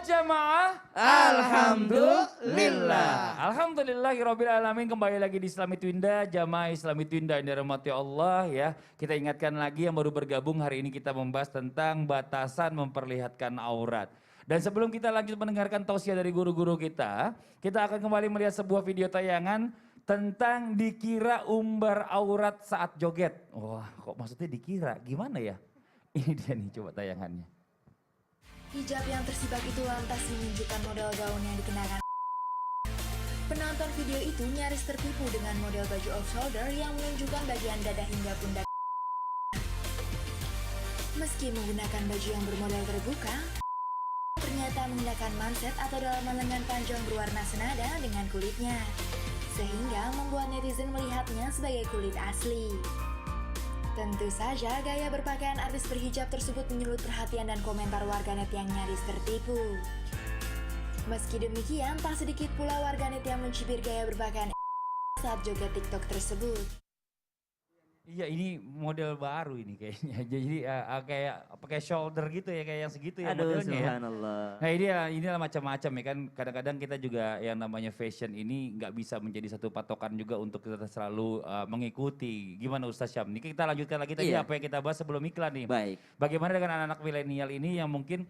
jamaah. Alhamdulillah. Alhamdulillahirabbil alamin, kembali lagi di Islami Twinda, jamaah Islami Twinda yang dirahmati Allah ya. Kita ingatkan lagi yang baru bergabung, hari ini kita membahas tentang batasan memperlihatkan aurat. Dan sebelum kita lanjut mendengarkan tausiah dari guru-guru kita akan kembali melihat sebuah video tayangan tentang dikira umbar aurat saat joget. Wah, kok maksudnya dikira? Gimana ya? Ini dia nih, coba tayangannya. Hijab yang tersibak itu lantas menunjukkan model gaun yang dikenakan. Penonton video itu nyaris tertipu dengan model baju off-shoulder yang menunjukkan bagian dada hingga pundak. Meski menggunakan baju yang bermodel terbuka, ternyata menggunakan manset atau dalaman lengan panjang berwarna senada dengan kulitnya, sehingga membuat netizen melihatnya sebagai kulit asli. Tentu saja gaya berpakaian artis berhijab tersebut menyulut perhatian dan komentar warganet yang nyaris tertipu. Meski demikian, tak sedikit pula warganet yang mencibir gaya berpakaian saat joget TikTok tersebut. Iya, ini model baru ini kayaknya. Jadi kayak pakai shoulder gitu ya, kayak yang segitu ya modelnya ya. Subhanallah. Nah inilah macam-macam ya kan. Kadang-kadang kita juga yang namanya fashion ini nggak bisa menjadi satu patokan juga untuk kita selalu mengikuti. Gimana Ustaz Syam? Ini kita lanjutkan lagi tadi apa yang kita bahas sebelum iklan nih. Baik. Bagaimana dengan anak-anak milenial ini yang mungkin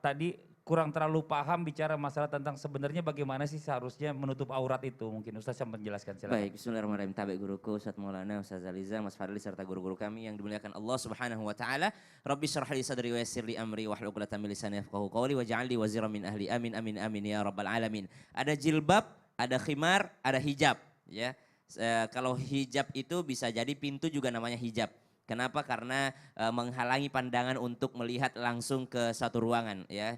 tadi kurang terlalu paham bicara masalah tentang sebenarnya bagaimana sih seharusnya menutup aurat itu. Mungkin Ustaz Syam menjelaskan, silakan. Baik, bismillahirrahmanirrahim. Tabi guruku, Ustaz Maulana, Ustaz Zaliza, Mas Fadli serta guru-guru kami yang dimuliakan Allah Subhanahu wa taala. Rabbi syrah li sadri wa yassir li amri wahlul 'uqdatam min lisani yafqahu qawli waj'al li waziran min ahli. Amin amin amin ya rabbal alamin. Ada jilbab, ada khimar, ada hijab, ya. Kalau hijab itu bisa jadi pintu juga namanya hijab. Kenapa? Karena menghalangi pandangan untuk melihat langsung ke satu ruangan, ya.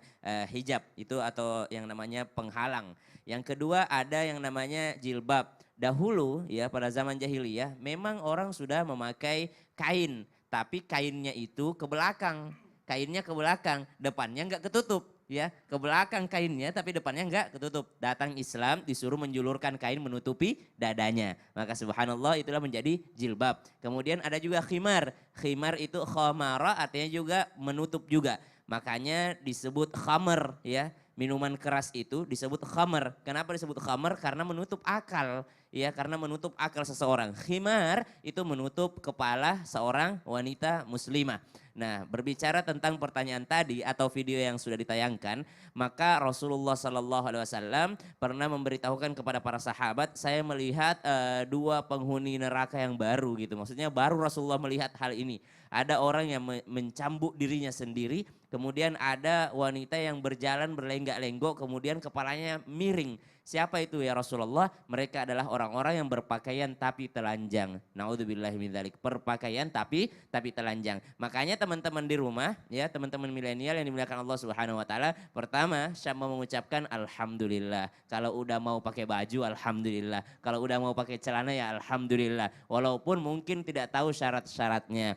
Hijab itu atau yang namanya penghalang. Yang kedua ada yang namanya jilbab. Dahulu ya pada zaman jahiliyah memang orang sudah memakai kain, tapi kainnya itu ke belakang. Kainnya ke belakang, depannya nggak ketutup. Ya, ke belakang kainnya tapi depannya enggak ketutup. Datang Islam disuruh menjulurkan kain menutupi dadanya. Maka subhanallah itulah menjadi jilbab. Kemudian ada juga khimar. Khimar itu khamara artinya juga menutup juga. Makanya disebut khamar ya. Minuman keras itu disebut khamar. Kenapa disebut khamar? Karena menutup akal. Ya, karena menutup akal seseorang. Khimar itu menutup kepala seorang wanita muslimah. Nah, berbicara tentang pertanyaan tadi atau video yang sudah ditayangkan, maka Rasulullah SAW pernah memberitahukan kepada para sahabat, saya melihat dua penghuni neraka yang baru gitu. Maksudnya baru Rasulullah melihat hal ini. Ada orang yang mencambuk dirinya sendiri, kemudian ada wanita yang berjalan berlenggak-lenggok, kemudian kepalanya miring. Siapa itu ya Rasulullah? Mereka adalah orang-orang yang berpakaian tapi telanjang. Naudzubillahi min dzalik. Berpakaian tapi telanjang. Makanya teman-teman di rumah, ya teman-teman milenial yang dimuliakan Allah Subhanahu wa taala, pertama Syam mengucapkan alhamdulillah. Kalau udah mau pakai baju alhamdulillah. Kalau udah mau pakai celana ya alhamdulillah. Walaupun mungkin tidak tahu syarat-syaratnya.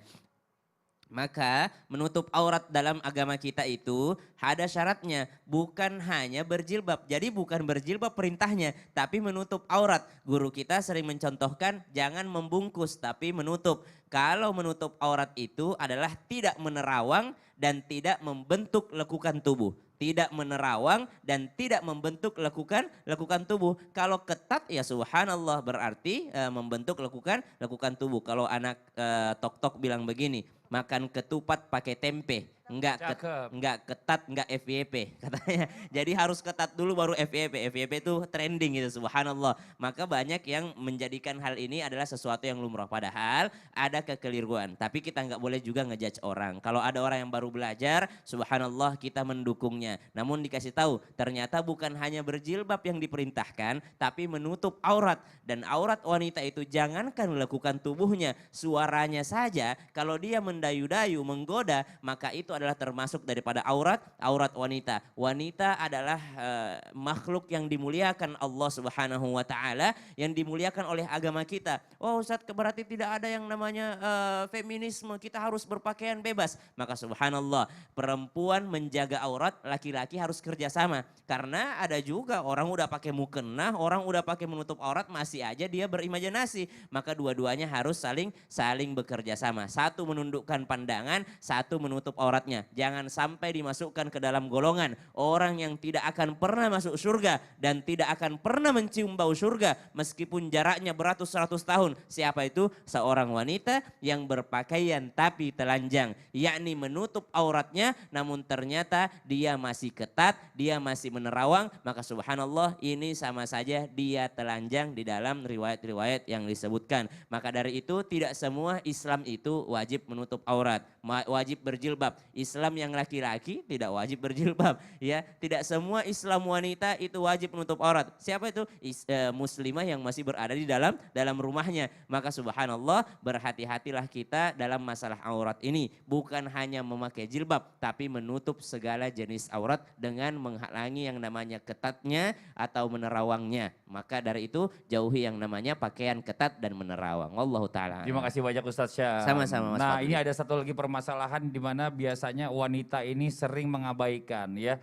Maka menutup aurat dalam agama kita itu ada syaratnya, bukan hanya berjilbab. Jadi bukan berjilbab perintahnya, tapi menutup aurat. Guru kita sering mencontohkan jangan membungkus tapi menutup. Kalau menutup aurat itu adalah tidak menerawang dan tidak membentuk lekukan tubuh. Tidak menerawang dan tidak membentuk lekukan tubuh. Kalau ketat ya subhanallah berarti membentuk lekukan tubuh. Kalau anak tok-tok bilang begini, makan ketupat pakai tempe, enggak ketat, enggak FYP katanya. Jadi harus ketat dulu baru FYP. FYP itu trending gitu, subhanallah. Maka banyak yang menjadikan hal ini adalah sesuatu yang lumrah. Padahal ada kekeliruan. Tapi kita enggak boleh juga ngejudge orang. Kalau ada orang yang baru belajar, subhanallah kita mendukungnya. Namun dikasih tahu, ternyata bukan hanya berjilbab yang diperintahkan, tapi menutup aurat. Dan aurat wanita itu jangankan melakukan tubuhnya, suaranya saja kalau dia mendayu-dayu, menggoda, maka itu adalah termasuk daripada aurat wanita. Wanita adalah makhluk yang dimuliakan Allah Subhanahu wa taala, yang dimuliakan oleh agama kita. Oh Ustaz, berarti tidak ada yang namanya feminisme, kita harus berpakaian bebas. Maka subhanallah, perempuan menjaga aurat, laki-laki harus kerjasama. Karena ada juga orang udah pakai mukena, orang udah pakai menutup aurat, masih aja dia berimajinasi. Maka dua-duanya harus saling bekerja sama. Satu menundukkan pandangan, satu menutup auratnya auratnya. Jangan sampai dimasukkan ke dalam golongan orang yang tidak akan pernah masuk surga dan tidak akan pernah mencium bau surga meskipun jaraknya beratus-ratus tahun. Siapa itu? Seorang wanita yang berpakaian tapi telanjang, yakni menutup auratnya namun ternyata dia masih ketat, dia masih menerawang, maka subhanallah ini sama saja dia telanjang di dalam riwayat-riwayat yang disebutkan. Maka dari itu tidak semua Islam itu wajib menutup aurat, wajib berjilbab. Islam yang laki-laki tidak wajib berjilbab, ya. Tidak semua Islam wanita itu wajib menutup aurat. Siapa itu? Muslimah yang masih berada di dalam rumahnya. Maka subhanallah berhati-hatilah kita dalam masalah aurat ini. Bukan hanya memakai jilbab tapi menutup segala jenis aurat dengan menghalangi yang namanya ketatnya atau menerawangnya. Maka dari itu jauhi yang namanya pakaian ketat dan menerawang. Wallahu taala. Terima kasih banyak Ustadz Syam. Sama-sama, Mas Nah Fadli. ini ada satu lagi permasalahan di mana biasanya wanita ini sering mengabaikan ya.